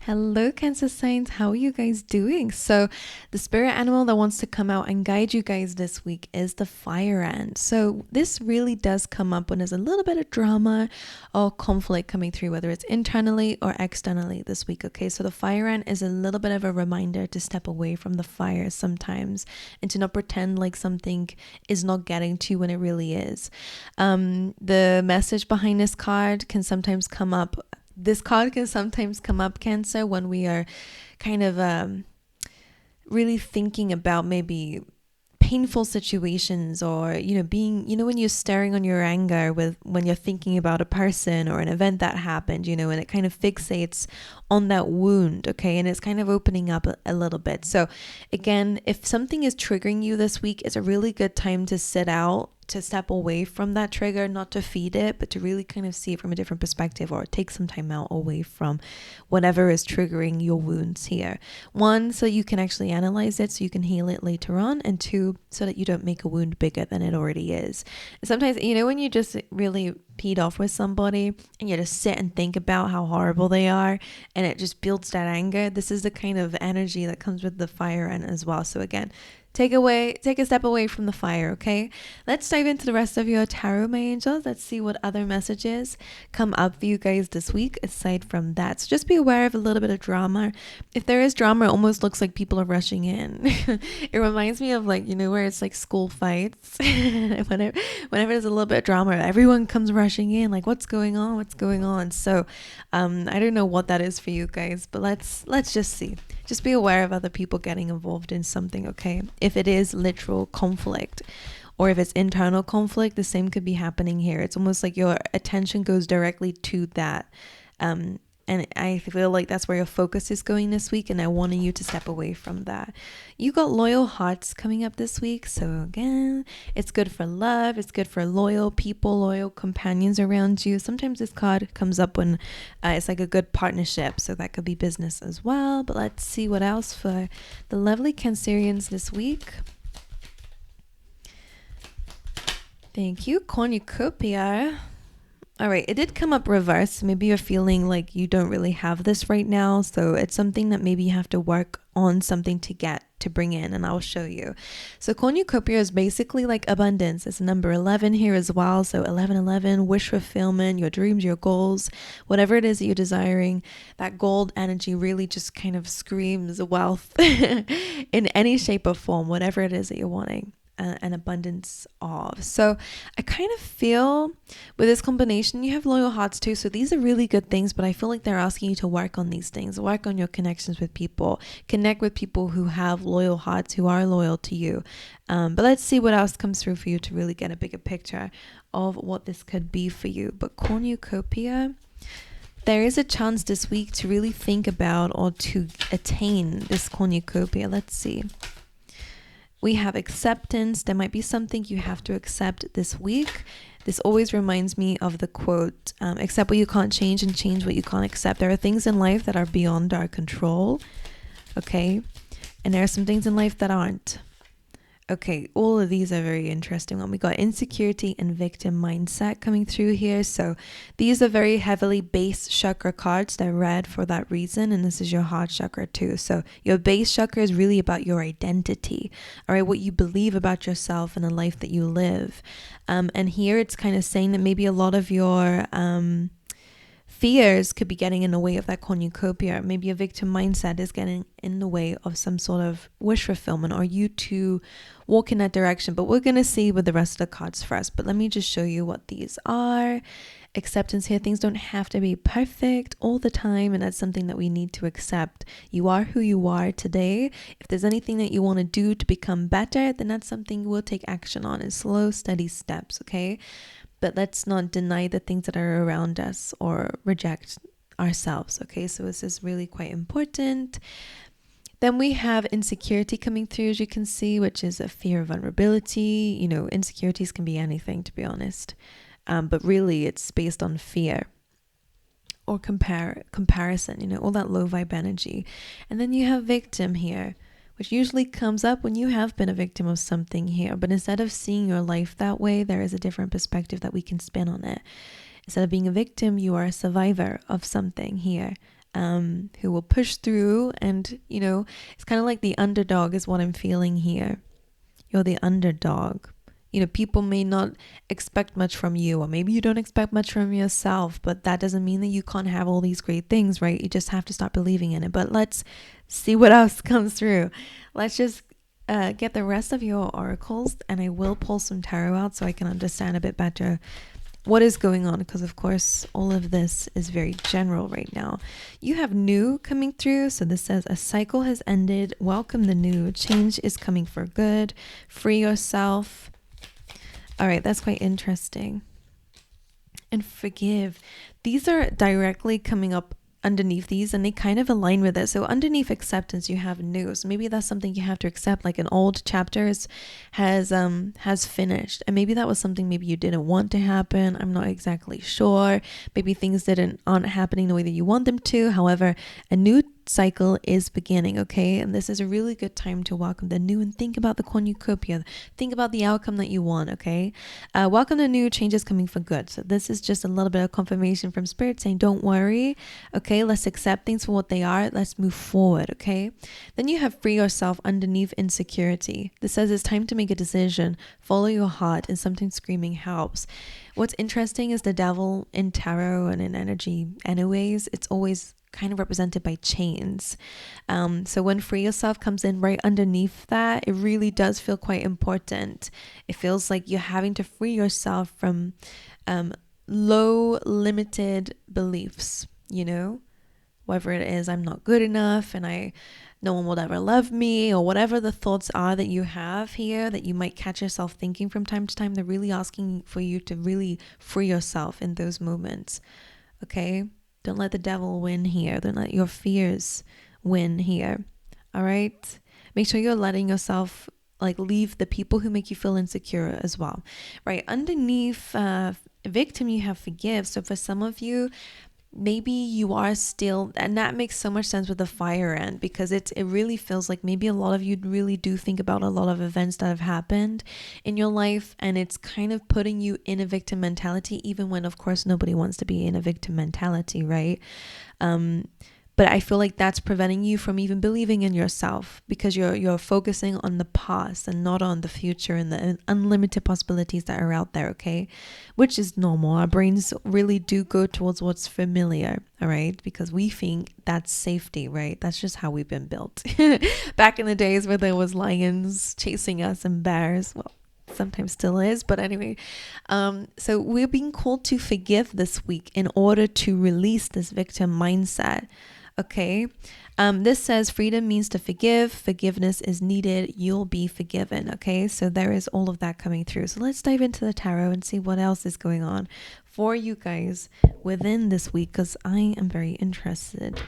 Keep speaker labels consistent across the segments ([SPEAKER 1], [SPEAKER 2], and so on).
[SPEAKER 1] Hello, Cancer signs. How are you guys doing? So, the spirit animal that wants to come out and guide you guys this week is the fire ant. So, this really does come up when there's a little bit of drama or conflict coming through, whether it's internally or externally this week. Okay, so the fire ant is a little bit of a reminder to step away from the fire sometimes and to not pretend like something is not getting to you when it really is. The message behind this card can sometimes come up. This card can sometimes come up, Cancer, when we are kind of really thinking about maybe painful situations, or being, when you're staring on your anger when you're thinking about a person or an event that happened, and it kind of fixates on that wound. Okay, and it's kind of opening up a little bit. So again, if something is triggering you this week, it's a really good time to to step away from that trigger, not to feed it, but to really kind of see it from a different perspective, or take some time out away from whatever is triggering your wounds here. One, so you can actually analyze it so you can heal it later on, and two, so that you don't make a wound bigger than it already is. Sometimes, when you just really peed off with somebody and you just sit and think about how horrible they are, and it just builds that anger, this is the kind of energy that comes with the fire ant as well. So again, take a step away from the fire, okay? Let's dive into the rest of your tarot, my angels. Let's see what other messages come up for you guys this week aside from that. So just be aware of a little bit of drama. If there is drama, it almost looks like people are rushing in. It reminds me of where it's like school fights. whenever there's a little bit of drama, everyone comes rushing in, like, what's going on? So I don't know what that is for you guys, but let's just see. Just be aware of other people getting involved in something, okay? If it is literal conflict, or if it's internal conflict, the same could be happening here. It's almost like your attention goes directly to that. And I feel like that's where your focus is going this week, and I wanted you to step away from that. You got loyal hearts coming up this week. So again, it's good for love. It's good for loyal people, loyal companions around you. Sometimes this card comes up when it's like a good partnership. So that could be business as well. But let's see what else for the lovely Cancerians this week. Thank you. Cornucopia. All right, it did come up reverse. Maybe you're feeling like you don't really have this right now. So it's something that maybe you have to work on, something to bring in, and I'll show you. So cornucopia is basically like abundance. It's number 11 here as well. So 1111, wish fulfillment, your dreams, your goals, whatever it is that you're desiring. That gold energy really just kind of screams wealth in any shape or form, whatever it is that you're wanting. An abundance of. So I kind of feel with this combination, you have loyal hearts too. So these are really good things, but I feel like they're asking you to work on these things, work on your connections with people, connect with people who have loyal hearts, who are loyal to you. But let's see what else comes through for you to really get a bigger picture of what this could be for you. But cornucopia, there is a chance this week to really think about or to attain this cornucopia. Let's see. We have acceptance. There might be something you have to accept this week. This always reminds me of the quote, accept what you can't change and change what you can't accept. There are things in life that are beyond our control, okay? And there are some things in life that aren't. Okay, all of these are very interesting. We got insecurity and victim mindset coming through here. So these are very heavily base chakra cards. They're red for that reason. And this is your heart chakra too. So your base chakra is really about your identity. All right, what you believe about yourself and the life that you live. And here it's kind of saying that maybe a lot of your fears could be getting in the way of that cornucopia. Maybe a victim mindset is getting in the way of some sort of wish fulfillment, or you to walk in that direction. But we're going to see with the rest of the cards first. But let me just show you what these are. Acceptance here. Things don't have to be perfect all the time, and that's something that we need to accept. You are who you are today. If there's anything that you want to do to become better, then that's something we'll take action on in slow, steady steps, okay? But let's not deny the things that are around us or reject ourselves, okay? So this is really quite important. Then we have insecurity coming through, as you can see, which is a fear of vulnerability. Insecurities can be anything, to be honest. But really, it's based on fear or comparison, all that low vibe energy. And then you have victim here, which usually comes up when you have been a victim of something here. But instead of seeing your life that way, there is a different perspective that we can spin on it. Instead of being a victim, you are a survivor of something here. who will push through. And, you know, it's kind of like the underdog is what I'm feeling here. You're the underdog. You know, people may not expect much from you, or maybe you don't expect much from yourself, but that doesn't mean that you can't have all these great things, right? You just have to start believing in it. But let's see what else comes through. Let's just get the rest of your oracles, and I will pull some tarot out so I can understand a bit better what is going on, because of course all of this is very general right now. You have new coming through, so this says a cycle has ended, welcome the new, change is coming for good, free yourself. All right, that's quite interesting. And forgive. These are directly coming up underneath these, and they kind of align with it. So underneath acceptance, you have new. So maybe that's something you have to accept, like an old chapter has finished, and maybe that was something maybe you didn't want to happen. I'm not exactly sure. Maybe things aren't happening the way that you want them to. However, a new cycle is beginning, okay? And this is a really good time to welcome the new and think about the cornucopia. Think about the outcome that you want, okay? Welcome the new, changes coming for good. So this is just a little bit of confirmation from Spirit saying, don't worry, okay? Let's accept things for what they are. Let's move forward, okay? Then you have free yourself underneath insecurity. This says it's time to make a decision. Follow your heart, and sometimes screaming helps. What's interesting is the devil in tarot and in energy anyways, it's always kind of represented by chains. So when free yourself comes in right underneath that, it really does feel quite important. It feels like you're having to free yourself from low limited beliefs, you know, whether it is I'm not good enough and no one will ever love me, or whatever the thoughts are that you have here that you might catch yourself thinking from time to time. They're really asking for you to really free yourself in those moments, okay? Don't let the devil win here. Don't let your fears win here. All right? Make sure you're letting yourself leave the people who make you feel insecure as well. Right? Underneath victim, you have forgive. So for some of you, maybe you are still, and that makes so much sense with the fire end, because it really feels like maybe a lot of you really do think about a lot of events that have happened in your life, and it's kind of putting you in a victim mentality, even when of course nobody wants to be in a victim mentality, right? But I feel like that's preventing you from even believing in yourself, because you're focusing on the past and not on the future and the unlimited possibilities that are out there, okay? Which is normal. Our brains really do go towards what's familiar, all right? Because we think that's safety, right? That's just how we've been built. Back in the days where there was lions chasing us and bears, well, sometimes still is, but anyway, so we're being called to forgive this week in order to release this victim mindset. Okay, this says freedom means to forgive. Forgiveness is needed. You'll be forgiven. Okay, so there is all of that coming through. So let's dive into the tarot and see what else is going on for you guys within this week, because I am very interested.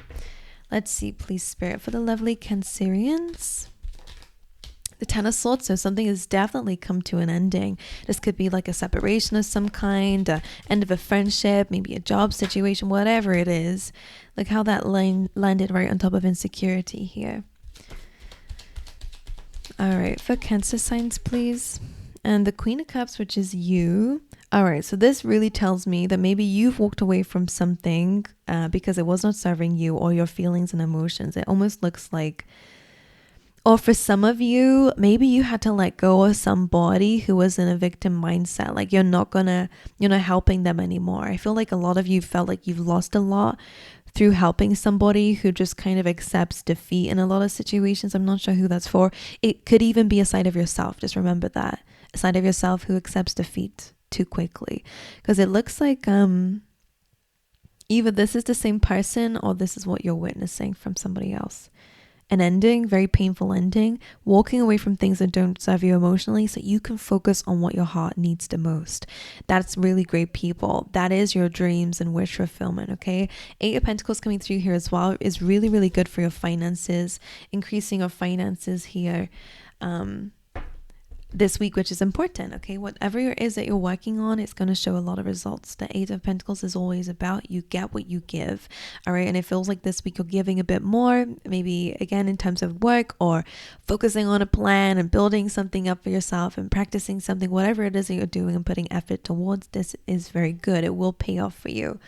[SPEAKER 1] Let's see, please, Spirit, for the lovely Cancerians. The Ten of Swords, so something has definitely come to an ending. This could be like a separation of some kind, end of a friendship, maybe a job situation, whatever it is. Look how that line landed right on top of insecurity here. All right, for Cancer signs, please. And the Queen of Cups, which is you. All right, so this really tells me that maybe you've walked away from something because it was not serving you or your feelings and emotions. It almost looks like, or for some of you, maybe you had to let go of somebody who was in a victim mindset. Like you're not helping them anymore. I feel like a lot of you felt like you've lost a lot through helping somebody who just kind of accepts defeat in a lot of situations. I'm not sure who that's for. It could even be a side of yourself. Just remember that. A side of yourself who accepts defeat too quickly. Because it looks like either this is the same person or this is what you're witnessing from somebody else. An ending, very painful ending, walking away from things that don't serve you emotionally so you can focus on what your heart needs the most. That's really great, people. That is your dreams and wish fulfillment, okay? 8 of Pentacles coming through here as well is really, really good for your finances, increasing your finances here. This week, which is important, okay? Whatever it is that you're working on, it's going to show a lot of results. The 8 of Pentacles is always about you get what you give, all right? And it feels like this week you're giving a bit more, maybe again in terms of work or focusing on a plan and building something up for yourself and practicing something, whatever it is that you're doing and putting effort towards. This is very good. It will pay off for you.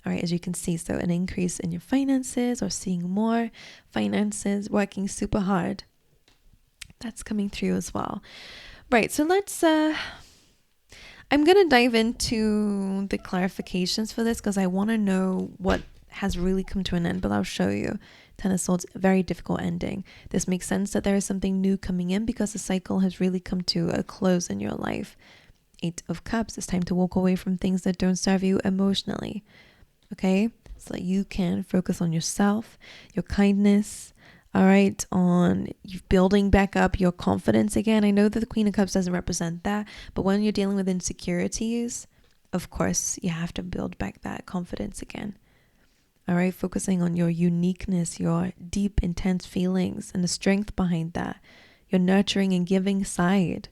[SPEAKER 1] All right, as you can see, so an increase in your finances or seeing more finances, working super hard. That's coming through as well. Right, so let's I'm going to dive into the clarifications for this because I want to know what has really come to an end, but I'll show you. Ten of Swords, very difficult ending. This makes sense that there is something new coming in because the cycle has really come to a close in your life. Eight of Cups, it's time to walk away from things that don't serve you emotionally. Okay? So that you can focus on yourself, your kindness, all right, on you building back up your confidence again. I know that the Queen of Cups doesn't represent that, but when you're dealing with insecurities, of course, you have to build back that confidence again. All right, focusing on your uniqueness, your deep, intense feelings and the strength behind that, your nurturing and giving side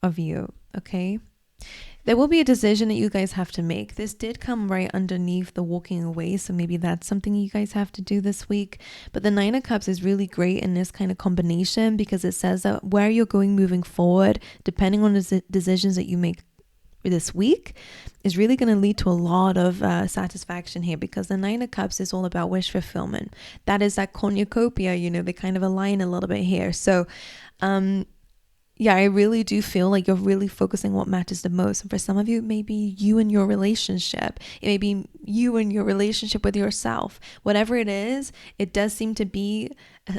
[SPEAKER 1] of you, okay? There will be a decision that you guys have to make. This did come right underneath the walking away, so maybe that's something you guys have to do this week. But the Nine of Cups is really great in this kind of combination because it says that where you're going moving forward, depending on the decisions that you make this week, is really going to lead to a lot of satisfaction here, because the Nine of Cups is all about wish fulfillment. That is that cornucopia, they kind of align a little bit here. So yeah, I really do feel like you're really focusing on what matters the most. And for some of you, it may be you and your relationship. It may be you and your relationship with yourself. Whatever it is, it does seem to be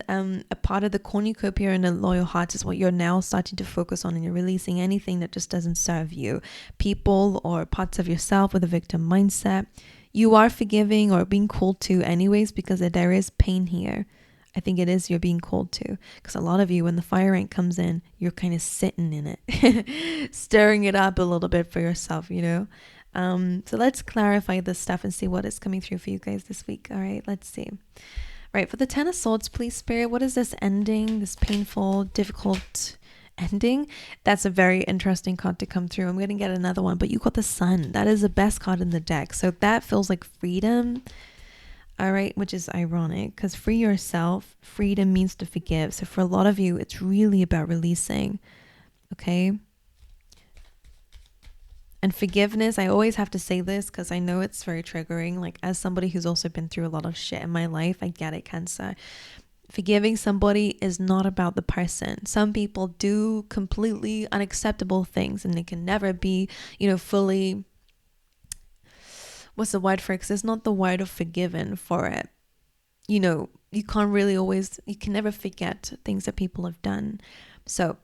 [SPEAKER 1] a part of the cornucopia, and the loyal heart is what you're now starting to focus on, and you're releasing anything that just doesn't serve you. People or parts of yourself with a victim mindset. You are forgiving or being called to anyways, because there is pain here. I think it is you're being called to, because a lot of you, when the fire rank comes in, you're kind of sitting in it, stirring it up a little bit for yourself, So let's clarify this stuff and see what is coming through for you guys this week. All right, let's see. Right, for the Ten of Swords, please, Spirit, what is this ending, this painful, difficult ending? That's a very interesting card to come through. I'm going to get another one, but you got the Sun. That is the best card in the deck. So that feels like freedom. All right, which is ironic because free yourself, freedom means to forgive. So for a lot of you, it's really about releasing, okay? And forgiveness, I always have to say this because I know it's very triggering. Like, as somebody who's also been through a lot of shit in my life, I get it, Cancer. Forgiving somebody is not about the person. Some people do completely unacceptable things and they can never be, fully... What's the word for it? 'Cause it's not the word of forgiven for it. You can't really you can never forget things that people have done. So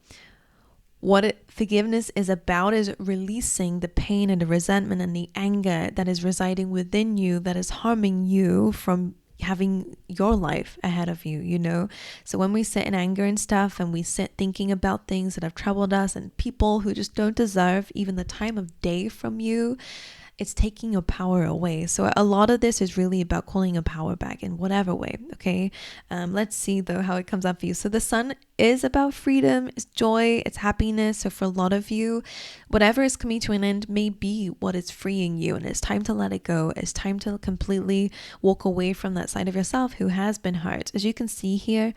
[SPEAKER 1] forgiveness is about is releasing the pain and the resentment and the anger that is residing within you, that is harming you from having your life ahead of you. So when we sit in anger and stuff, and we sit thinking about things that have troubled us and people who just don't deserve even the time of day from you, it's taking your power away. So a lot of this is really about calling your power back in whatever way, okay? Let's see, though, how it comes up for you. So the Sun is about freedom, it's joy, it's happiness. So for a lot of you, whatever is coming to an end may be what is freeing you, and it's time to let it go. It's time to completely walk away from that side of yourself who has been hurt. As you can see here,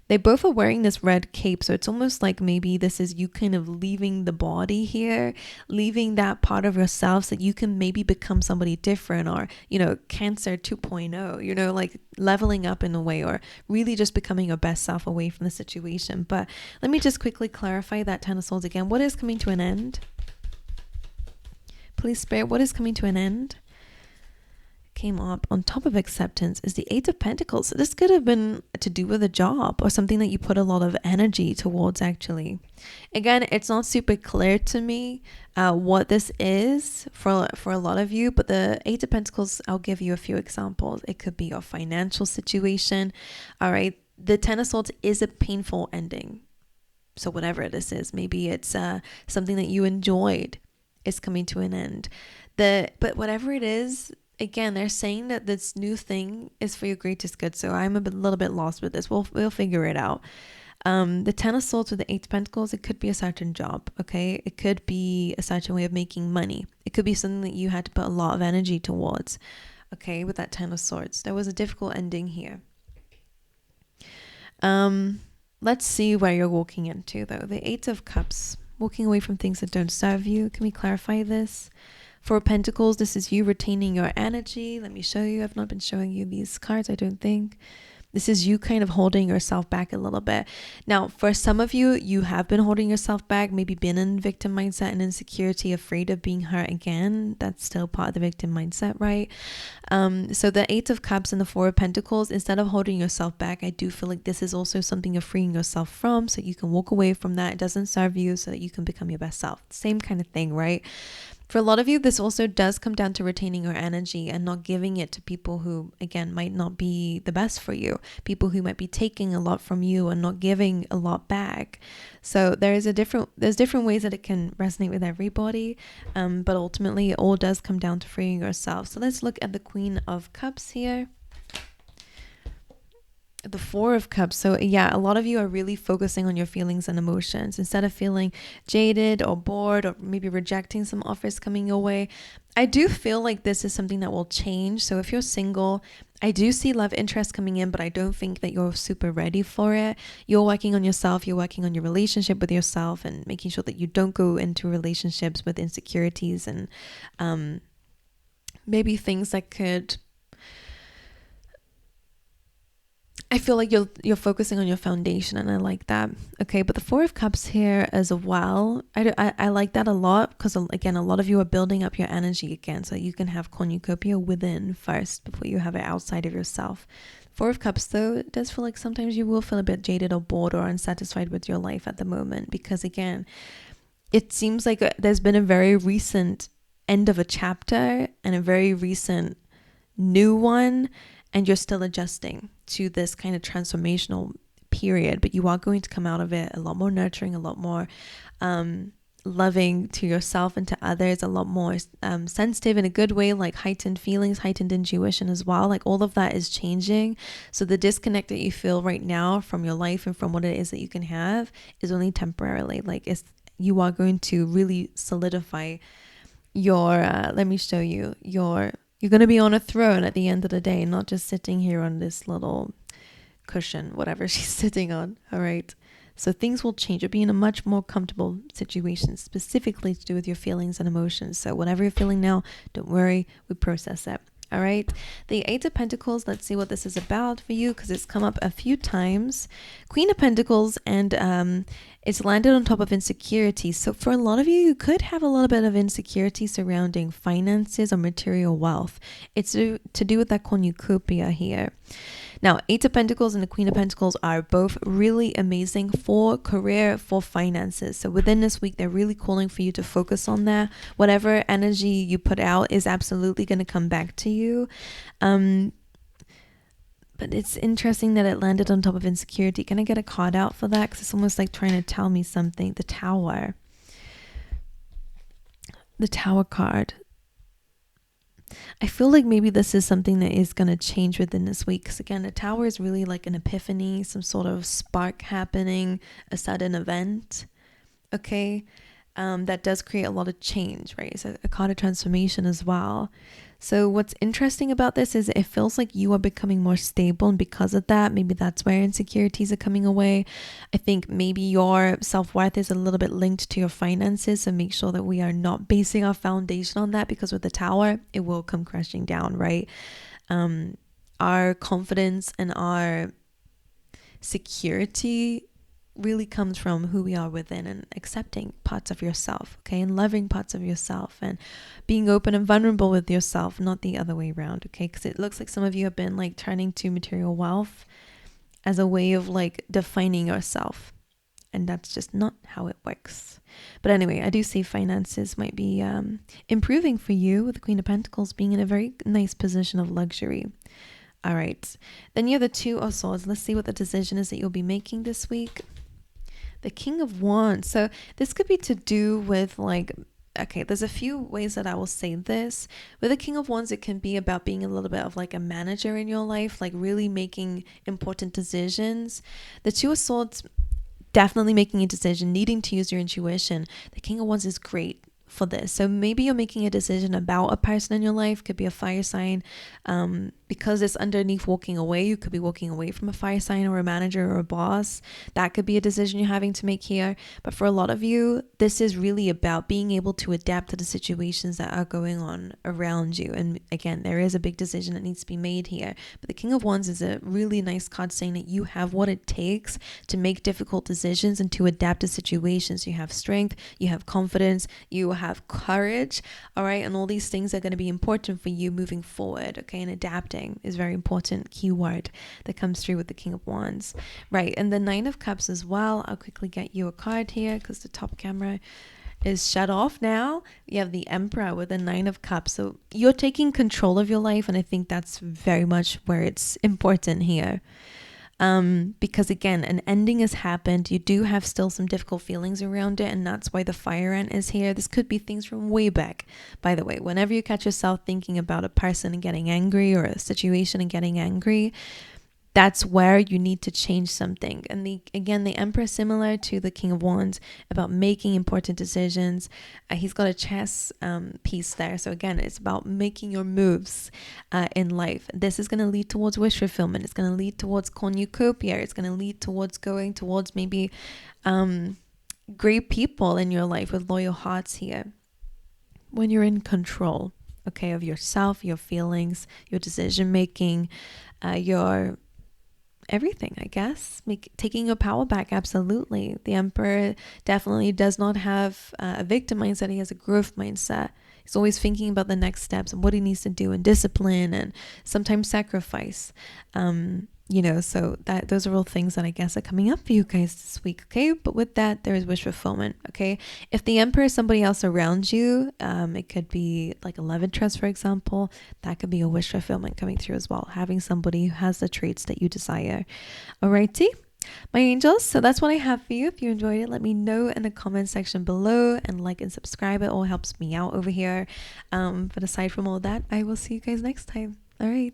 [SPEAKER 1] they both are wearing this red cape, so it's almost like maybe this is you kind of leaving the body here, leaving that part of yourself so that you can maybe become somebody different, or Cancer 2.0, like leveling up in a way, or really just becoming your best self away from the situation. But let me just quickly clarify that Ten of Swords again. What is coming to an end? Please, Spirit, what is coming to an end? Came up on top of acceptance is the Eight of Pentacles. So this could have been to do with a job or something that you put a lot of energy towards, actually. Again, it's not super clear to me what this is for a lot of you, but the Eight of Pentacles, I'll give you a few examples. It could be your financial situation. All right. The Ten of Swords is a painful ending. So whatever this is, maybe it's something that you enjoyed is coming to an end. But whatever it is, again, they're saying that this new thing is for your greatest good. So I'm little bit lost with this. We'll figure it out. The Ten of Swords with the Eight of Pentacles, it could be a certain job, okay? It could be a certain way of making money. It could be something that you had to put a lot of energy towards, okay, with that Ten of Swords. There was a difficult ending here. Let's see where you're walking into, though. The Eight of Cups, walking away from things that don't serve you. Can we clarify this? Four of Pentacles, this is you retaining your energy. Let me show you. I've not been showing you these cards, I don't think. This is you kind of holding yourself back a little bit. Now, for some of you, you have been holding yourself back, maybe been in victim mindset and insecurity, afraid of being hurt again. That's still part of the victim mindset, right? So the Eight of Cups and the Four of Pentacles, instead of holding yourself back, I do feel like this is also something you're freeing yourself from, so you can walk away from that. It doesn't serve you, so that you can become your best self. Same kind of thing, right? For a lot of you, this also does come down to retaining your energy and not giving it to people who, again, might not be the best for you. People who might be taking a lot from you and not giving a lot back. So there's different ways that it can resonate with everybody. But ultimately, it all does come down to freeing yourself. So let's look at the Queen of Cups here. The Four of Cups. So yeah, a lot of you are really focusing on your feelings and emotions instead of feeling jaded or bored or maybe rejecting some offers coming your way. I do feel like this is something that will change. So if you're single, I do see love interest coming in, but I don't think that you're super ready for it. You're working on yourself. You're working on your relationship with yourself and making sure that you don't go into relationships with insecurities and maybe things that could... I feel like you're focusing on your foundation, and I like that. Okay, but the Four of Cups here as well, I like that a lot, because again, a lot of you are building up your energy again, so you can have cornucopia within first before you have it outside of yourself. Four of Cups, though, it does feel like sometimes you will feel a bit jaded or bored or unsatisfied with your life at the moment, because again, it seems like there's been a very recent end of a chapter and a very recent new one, and you're still adjusting to this kind of transformational period, but you are going to come out of it a lot more nurturing, a lot more loving to yourself and to others, a lot more sensitive in a good way, like heightened feelings, heightened intuition as well. Like all of that is changing. So the disconnect that you feel right now from your life and from what it is that you can have is only temporarily. Like you are going to really solidify your let me show you, you're going to be on a throne at the end of the day, not just sitting here on this little cushion, whatever she's sitting on. All right. So things will change. You'll be in a much more comfortable situation, specifically to do with your feelings and emotions. So whatever you're feeling now, don't worry. We process it. All right. The Eight of Pentacles. Let's see what this is about for you, because it's come up a few times. Queen of Pentacles, and it's landed on top of insecurity. So for a lot of you, you could have a little bit of insecurity surrounding finances or material wealth. It's to do with that cornucopia here. Now, Eight of Pentacles and the Queen of Pentacles are both really amazing for career, for finances. So within this week, they're really calling for you to focus on that. Whatever energy you put out is absolutely going to come back to you. But it's interesting that it landed on top of insecurity. Can I get a card out for that? Because it's almost like trying to tell me something. The Tower. The Tower card. I feel like maybe this is something that is going to change within this week. Because again, the Tower is really like an epiphany, some sort of spark happening, a sudden event. Okay. That does create a lot of change, right? It's a card of transformation as well. So what's interesting about this is it feels like you are becoming more stable, and because of that, maybe that's where insecurities are coming away. I think maybe your self-worth is a little bit linked to your finances, so make sure that we are not basing our foundation on that, because with the Tower, it will come crashing down, right? Our confidence and our security really comes from who we are within, and accepting parts of yourself, okay, and loving parts of yourself, and being open and vulnerable with yourself, not the other way around, okay? Because it looks like some of you have been like turning to material wealth as a way of like defining yourself, and that's just not how it works. But anyway, I do see finances might be improving for you, with the Queen of Pentacles being in a very nice position of luxury. All right, then you have the Two of Swords. Let's see what the decision is that you'll be making this week. The King of Wands. So this could be to do with like, okay, there's a few ways that I will say this. With the King of Wands, it can be about being a little bit of like a manager in your life, like really making important decisions. The Two of Swords, definitely making a decision, needing to use your intuition. The King of Wands is great for this. So maybe you're making a decision about a person in your life, could be a fire sign. Because it's underneath walking away, you could be walking away from a fire sign or a manager or a boss. That could be a decision you're having to make here. But for a lot of you, this is really about being able to adapt to the situations that are going on around you. And again, there is a big decision that needs to be made here. But the King of Wands is a really nice card saying that you have what it takes to make difficult decisions and to adapt to situations. You have strength, you have confidence, you have courage, all right? And all these things are going to be important for you moving forward, okay? And adapting is very important keyword that comes through with the King of Wands, right? And the Nine of Cups as well. I'll quickly get you a card here because the top camera is shut off now. You have the Emperor with the Nine of Cups. So you're taking control of your life, and I think that's very much where it's important here. Because again, an ending has happened. You do have still some difficult feelings around it, and that's why the Fire Ant is here. This could be things from way back, by the way. Whenever you catch yourself thinking about a person and getting angry, or a situation and getting angry, that's where you need to change something. And the Emperor, similar to the King of Wands, about making important decisions. He's got a chess piece there. So again, it's about making your moves in life. This is going to lead towards wish fulfillment. It's going to lead towards cornucopia. It's going to lead towards going towards maybe great people in your life with loyal hearts here. When you're in control, okay, of yourself, your feelings, your decision making, your everything, I guess. Taking your power back, absolutely. The Emperor definitely does not have a victim mindset. He has a growth mindset. He's always thinking about the next steps and what he needs to do, and discipline, and sometimes sacrifice. So those are all things that I guess are coming up for you guys this week, okay? But with that, there is wish fulfillment, okay? If the Emperor is somebody else around you, it could be like a love interest, for example. That could be a wish fulfillment coming through as well, having somebody who has the traits that you desire. Alrighty, my angels, so that's what I have for you. If you enjoyed it, let me know in the comment section below, and like and subscribe. It all helps me out over here. But aside from all that, I will see you guys next time. All right.